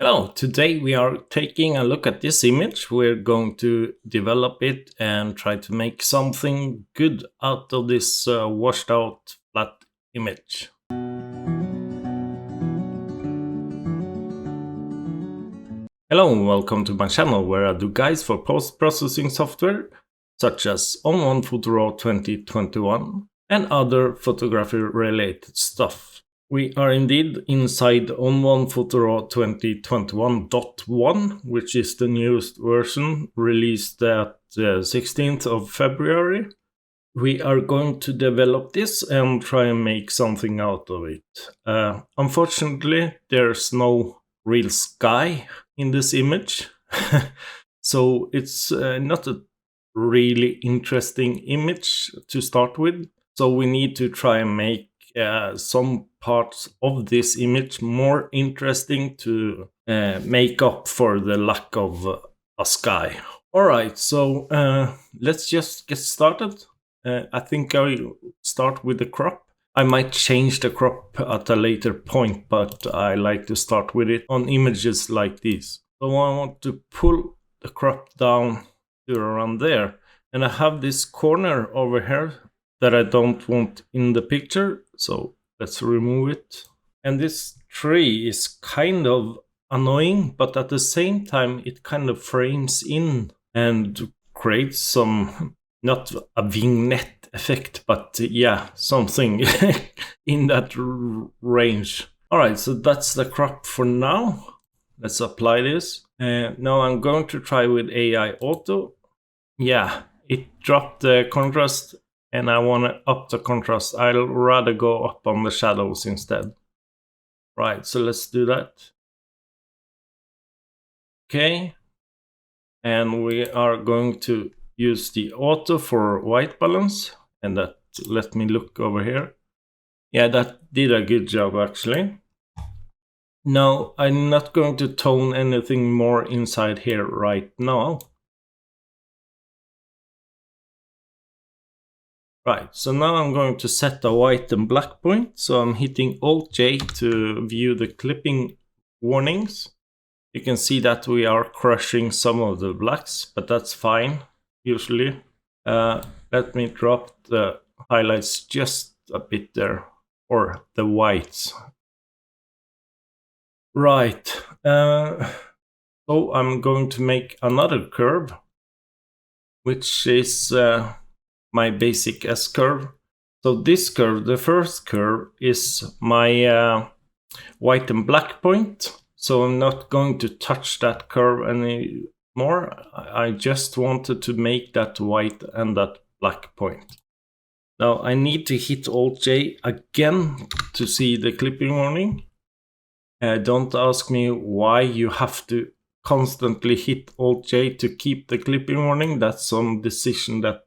Hello, today we are taking a look at this image. We're going to develop it and try to make something good out of this washed out flat image. Hello and welcome to my channel where I do guides for post-processing software such as ON1 Photo Raw 2021 and other photography related stuff. We are indeed inside ON1 Photo Raw 2021.1, which is the newest version released at 16th of February. We are going to develop this and try and make something out of it. Unfortunately, there's no real sky in this image, so it's not a really interesting image to start with. So we need to try and make some parts of this image more interesting to make up for the lack of a sky. Alright, so let's just get started. I think I'll start with the crop. I might change the crop at a later point, but I like to start with it on images like these. So I want to pull the crop down to around there. And I have this corner over here that I don't want in the picture, so let's remove it. And this tree is kind of annoying, but at the same time it kind of frames in and creates some, not a vignette effect, but yeah, something in that range. Alright, so that's the crop for now. Let's apply this. Now I'm going to try with AI Auto. Yeah, it dropped the contrast and I want to up the contrast. I'll rather go up on the shadows instead. Right, so let's do that. Okay. And we are going to use the auto for white balance. And that, let me look over here. Yeah, that did a good job actually. Now, I'm not going to tone anything more inside here right now. Right, so now I'm going to set a white and black point. So I'm hitting Alt-J to view the clipping warnings. You can see that we are crushing some of the blacks, but that's fine, usually. Let me drop the highlights just a bit there, or the whites. Right, so I'm going to make another curve, which is my basic S-curve. So this curve, the first curve, is my white and black point. So I'm not going to touch that curve anymore. I just wanted to make that white and that black point. Now I need to hit Alt-J again to see the clipping warning. Don't ask me why you have to constantly hit Alt-J to keep the clipping warning. That's some decision that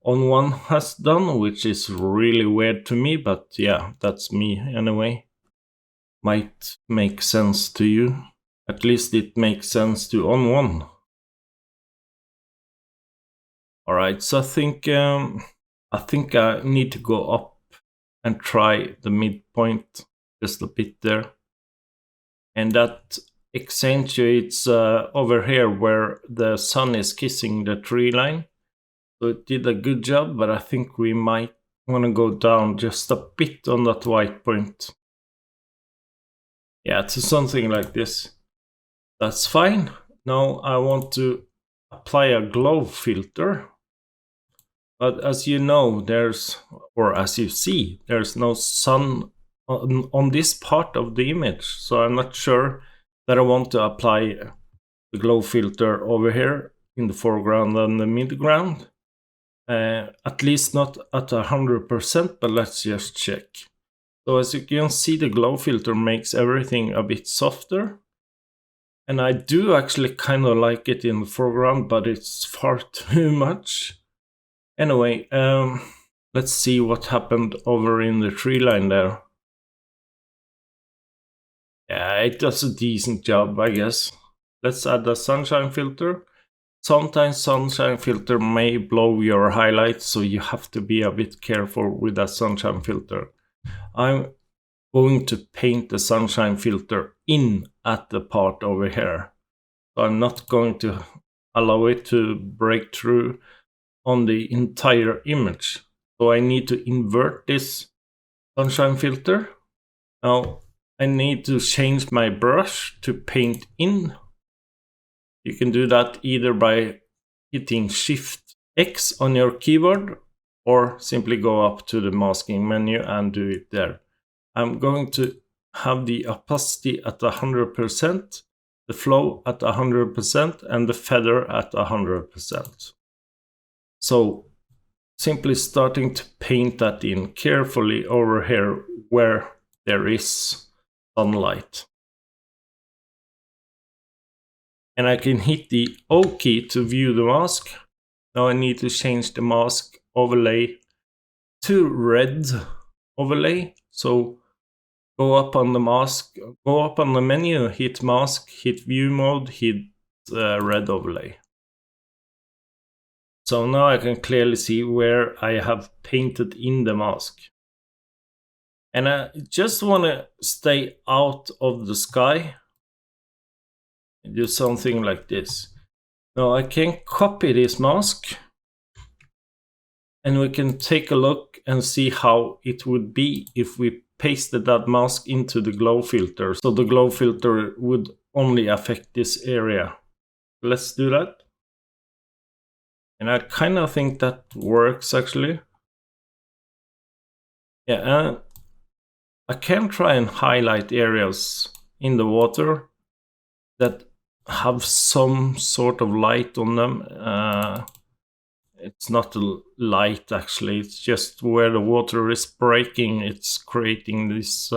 ON1 has done, which is really weird to me, but yeah, that's me anyway. Might make sense to you. At least it makes sense to ON1. Alright, so I think I need to go up and try the midpoint just a bit there. And that accentuates over here where the sun is kissing the tree line. So it did a good job, but I think we might want to go down just a bit on that white point. Yeah, to something like this. That's fine. Now I want to apply a glow filter. But as you know, or as you see, there's no sun on this part of the image. So I'm not sure that I want to apply the glow filter over here in the foreground and the midground. At least not at 100%, but let's just check. So as you can see, the glow filter makes everything a bit softer. And I do actually kind of like it in the foreground, but it's far too much. Anyway, let's see what happened over in the tree line there. Yeah, it does a decent job, I guess. Let's add a sunshine filter. Sometimes sunshine filter may blow your highlights, so you have to be a bit careful with that sunshine filter. I'm going to paint the sunshine filter in at the part over here. So I'm not going to allow it to break through on the entire image. So I need to invert this sunshine filter. Now I need to change my brush to paint in. You can do that either by hitting Shift X on your keyboard or simply go up to the masking menu and do it there. I'm going to have the opacity at 100%, the flow at 100%, and the feather at 100%. So simply starting to paint that in carefully over here where there is sunlight. And I can hit the O key to view the mask. Now I need to change the mask overlay to red overlay. So go up on the mask, go up on the menu, hit mask, hit view mode, hit red overlay. So now I can clearly see where I have painted in the mask. And I just want to stay out of the sky. Do something like this. Now I can copy this mask. And we can take a look and see how it would be if we pasted that mask into the glow filter. So the glow filter would only affect this area. Let's do that. And I kind of think that works actually. Yeah, I can try and highlight areas in the water that have some sort of light on them. It's not a light actually, it's just where the water is breaking, it's creating these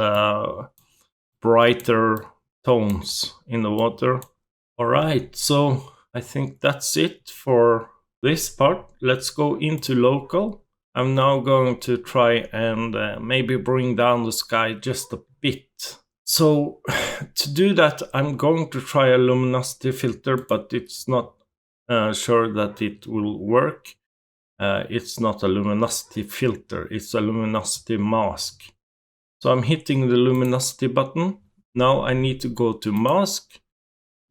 brighter tones in the water. Alright, so I think that's it for this part. Let's go into local. I'm now going to try and maybe bring down the sky just a bit. So to do that, I'm going to try a luminosity filter, but it's not sure that it will work. It's not a luminosity filter, it's a luminosity mask. So I'm hitting the luminosity button. Now I need to go to mask,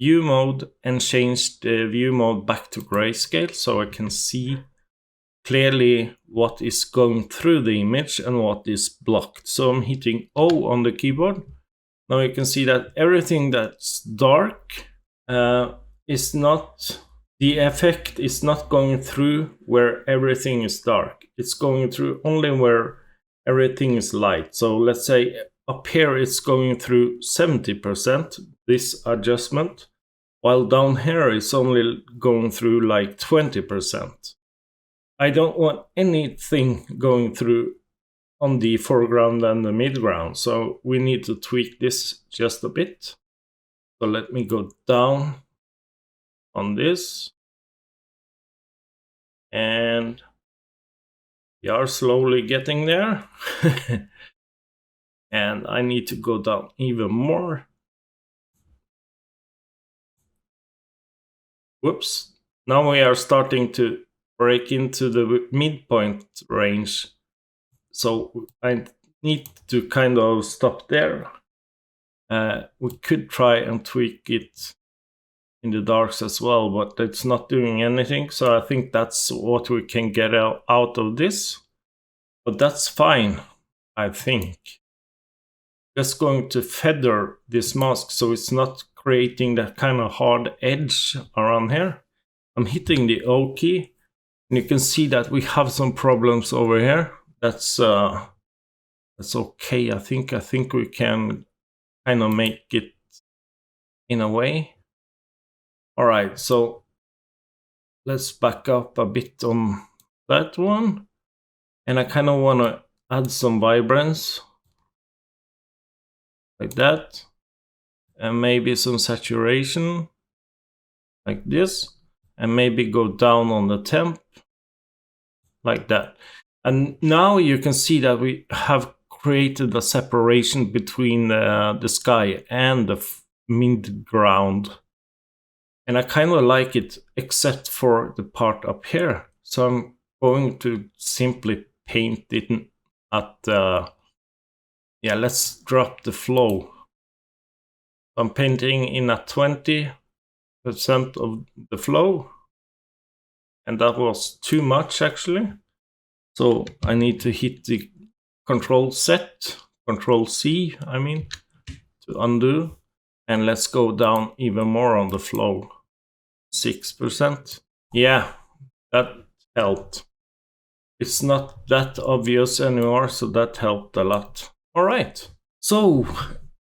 view mode, and change the view mode back to grayscale so I can see clearly what is going through the image and what is blocked. So I'm hitting O on the keyboard. Now you can see that everything that's dark is not, the effect is not going through where everything is dark. It's going through only where everything is light. So let's say up here it's going through 70%, this adjustment, while down here it's only going through like 20%. I don't want anything going through on the foreground and the midground, so we need to tweak this just a bit. So let me go down on this, and we are slowly getting there. And I need to go down even more. Whoops, now we are starting to break into the midpoint range. So I need to kind of stop there. We could try and tweak it in the darks as well, but it's not doing anything. So I think that's what we can get out of this. But that's fine, I think. Just going to feather this mask so it's not creating that kind of hard edge around here. I'm hitting the O key, and you can see that we have some problems over here. That's okay. I think we can kind of make it in a way. All right, so let's back up a bit on that one, and I kind of want to add some vibrance like that, and maybe some saturation like this, and maybe go down on the temp like that. And now you can see that we have created a separation between the sky and the midground. And I kind of like it, except for the part up here. So I'm going to simply paint it at yeah, let's drop the flow. I'm painting in at 20% of the flow, and that was too much actually. So I need to hit the Control C, I mean, to undo. And let's go down even more on the flow. 6%. Yeah, that helped. It's not that obvious anymore, so that helped a lot. All right. So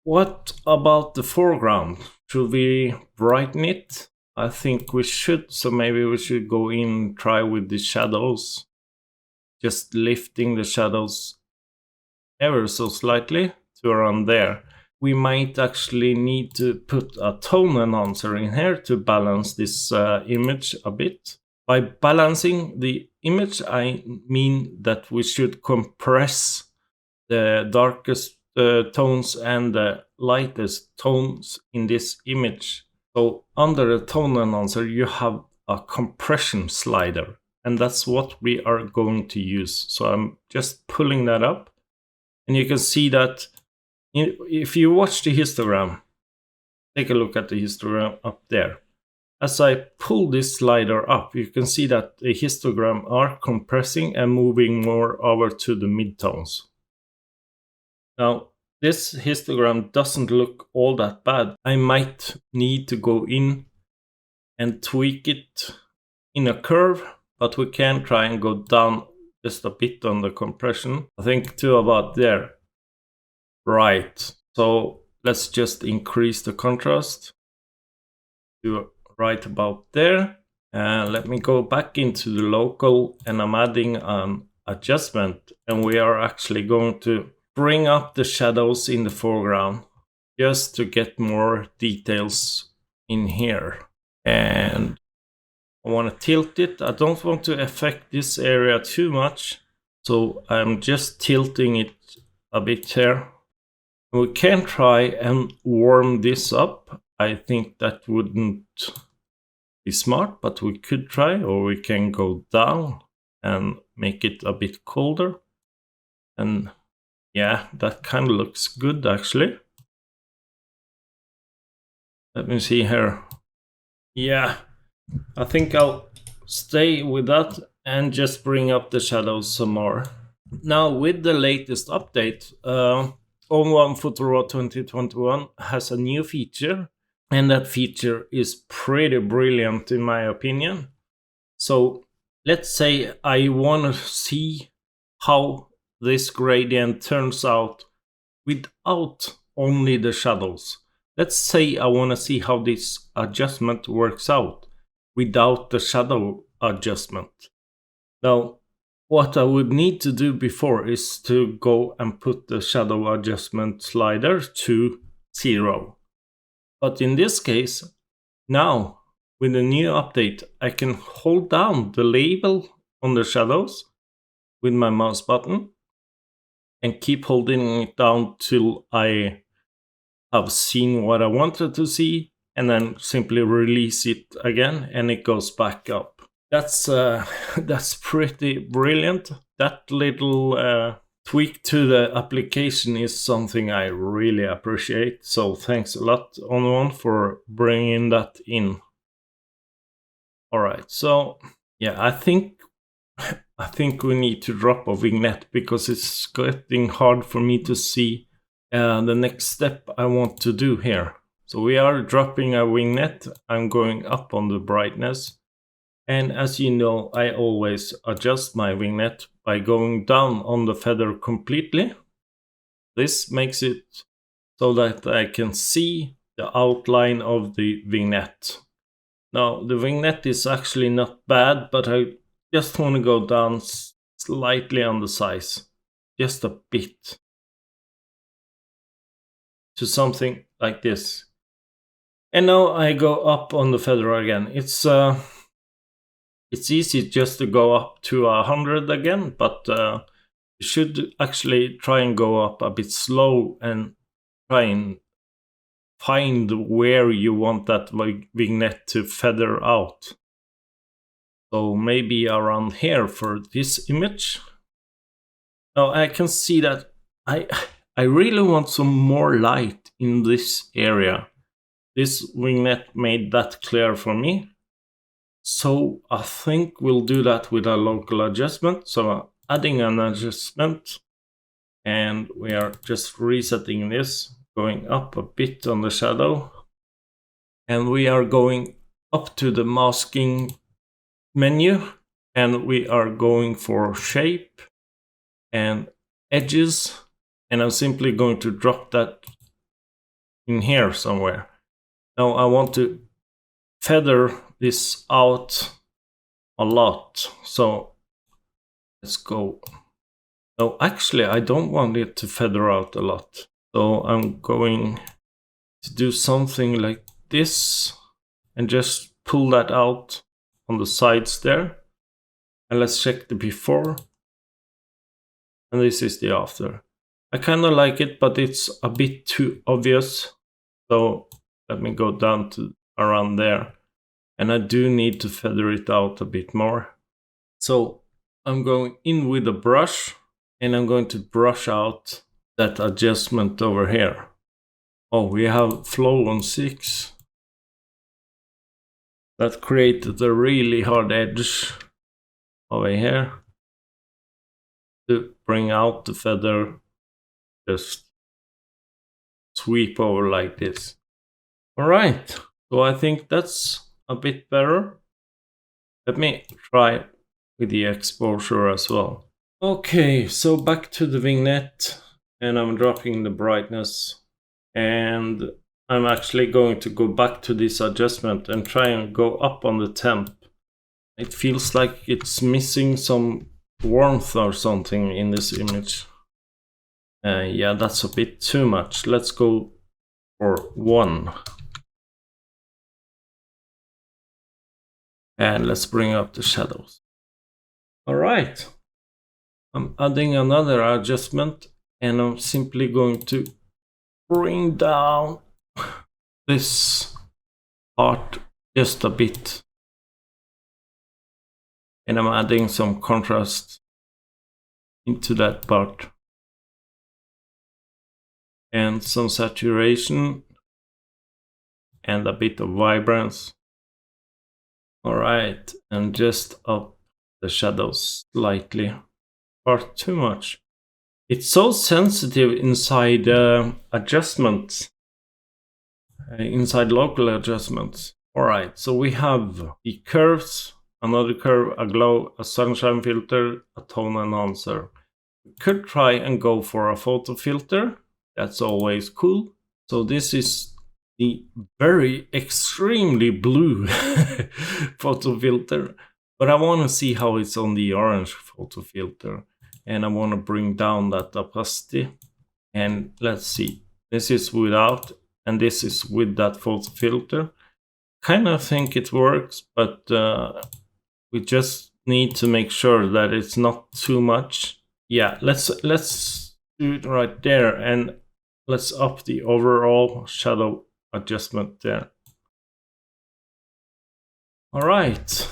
what about the foreground? Should we brighten it? I think we should, so maybe we should go in and try with the shadows. Just lifting the shadows ever so slightly to around there. We might actually need to put a tone enhancer in here to balance this image a bit. By balancing the image, I mean that we should compress the darkest tones and the lightest tones in this image. So under the tone enhancer, you have a compression slider, and that's what we are going to use. So I'm just pulling that up, and you can see that if you watch the histogram, take a look at the histogram up there. As I pull this slider up, you can see that the histogram are compressing and moving more over to the midtones. Now, this histogram doesn't look all that bad. I might need to go in and tweak it in a curve, but we can try and go down just a bit on the compression. I think to about there. Right, so let's just increase the contrast to right about there. And let me go back into the local, and I'm adding an adjustment, and we are actually going to bring up the shadows in the foreground just to get more details in here. And I want to tilt it. I don't want to affect this area too much, so I'm just tilting it a bit here. We can try and warm this up. I think that wouldn't be smart, but we could try, or we can go down and make it a bit colder. And yeah, that kind of looks good actually. Let me see here. Yeah, I think I'll stay with that and just bring up the shadows some more. Now with the latest update, ON1 Photo Raw 2021 has a new feature, and that feature is pretty brilliant in my opinion. So let's say I want to see how this gradient turns out without only the shadows. Let's say I want to see how this adjustment works out without the shadow adjustment. Now, what I would need to do before is to go and put the shadow adjustment slider to 0. But in this case, now with the new update, I can hold down the label on the shadows with my mouse button and keep holding it down till I have seen what I wanted to see, and then simply release it again and it goes back up. That's pretty brilliant. That little tweak to the application is something I really appreciate. So thanks a lot, ON1, for bringing that in. All right, so yeah, I think we need to drop a vignette because it's getting hard for me to see the next step I want to do here. So we are dropping a vignette. I'm going up on the brightness. And as you know, I always adjust my vignette by going down on the feather completely. This makes it so that I can see the outline of the vignette. Now, the vignette is actually not bad, but I just want to go down slightly on the size. Just a bit. To something like this. And now I go up on the feather again. It's easy just to go up to 100 again, but you should actually try and go up a bit slow and try and find where you want that vignette to feather out. So maybe around here for this image. Now I can see that I really want some more light in this area. This vignette made that clear for me. So I think we'll do that with a local adjustment. So adding an adjustment, and we are just resetting this, going up a bit on the shadow. And we are going up to the masking menu, and we are going for shape and edges, and I'm simply going to drop that in here somewhere. Now I want to feather this out a lot, so let's go. No, actually I don't want it to feather out a lot, so I'm going to do something like this and just pull that out on the sides there. And let's check the before, and this is the after. I kind of like it, but it's a bit too obvious, so let me go down to around there. And I do need to feather it out a bit more. So I'm going in with a brush, and I'm going to brush out that adjustment over here. Oh, we have flow on 6. That created a really hard edge over here to bring out the feather. Just sweep over like this. All right, so I think that's a bit better. Let me try with the exposure as well. Okay, so back to the vignette, and I'm dropping the brightness, and I'm actually going to go back to this adjustment and try and go up on the temp. It feels like it's missing some warmth or something in this image. Yeah, that's a bit too much. Let's go for 1. And let's bring up the shadows. All right. I'm adding another adjustment, and I'm simply going to bring down this part just a bit. And I'm adding some contrast into that part. And some saturation and a bit of vibrance. All right, and just up the shadows slightly. Far too much. It's so sensitive inside adjustments, inside local adjustments. All right, so we have the curves, another curve, a glow, a sunshine filter, a tone enhancer. We could try and go for a photo filter. That's always cool. So this is the very extremely blue photo filter, but I want to see how it's on the orange photo filter, and I want to bring down that opacity. And let's see, this is without, and this is with that photo filter. Kind of think it works, but we just need to make sure that it's not too much. Yeah, let's do it right there, and let's up the overall shadow adjustment there. All right.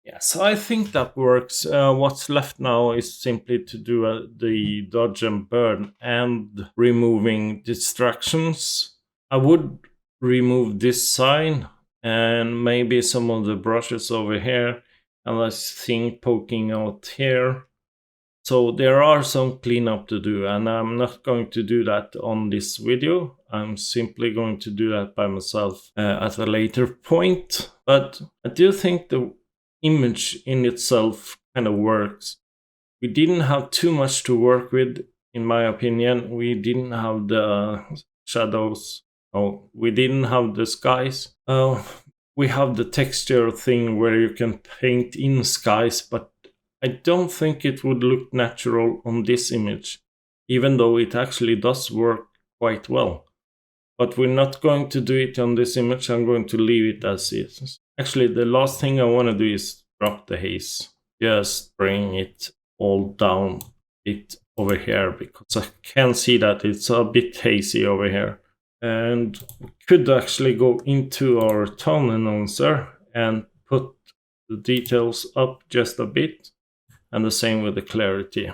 Yeah, so I think that works. What's left now is simply to do the dodge and burn and removing distractions. I would remove this sign and maybe some of the brushes over here, and this thing poking out here. So there are some cleanup to do, and I'm not going to do that on this video. I'm simply going to do that by myself at a later point. But I do think the image in itself kind of works. We didn't have too much to work with, in my opinion. We didn't have the shadows. Oh, we didn't have the skies. We have the texture thing where you can paint in skies, but I don't think it would look natural on this image, even though it actually does work quite well. But we're not going to do it on this image. I'm going to leave it as is. Actually, the last thing I want to do is drop the haze. Just bring it all down a bit over here, because I can see that it's a bit hazy over here. And we could actually go into our tone enhancer and put the details up just a bit. And the same with the clarity.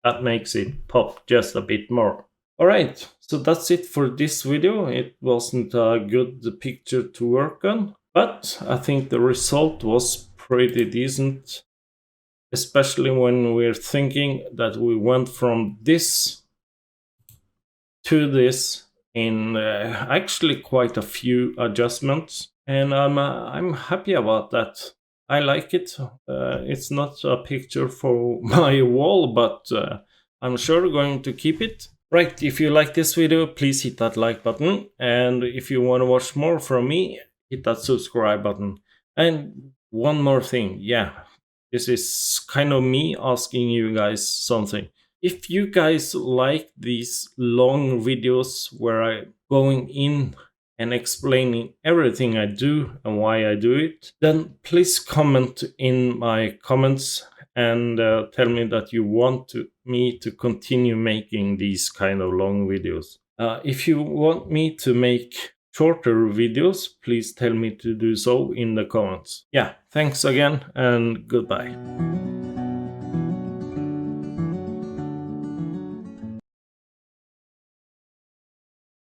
That makes it pop just a bit more. Alright, so that's it for this video. It wasn't a good picture to work on, but I think the result was pretty decent, especially when we're thinking that we went from this to this in actually quite a few adjustments, and I'm happy about that. I like it. It's not a picture for my wall, but I'm sure going to keep it. Right, if you like this video, please hit that like button, and if you want to watch more from me, hit that subscribe button. And one more thing, yeah, this is kind of me asking you guys something. If you guys like these long videos where I'm going in and explaining everything I do and why I do it, then please comment in my comments and tell me that you want me to continue making these kind of long videos. If you want me to make shorter videos, please tell me to do so in the comments. Yeah, thanks again and goodbye.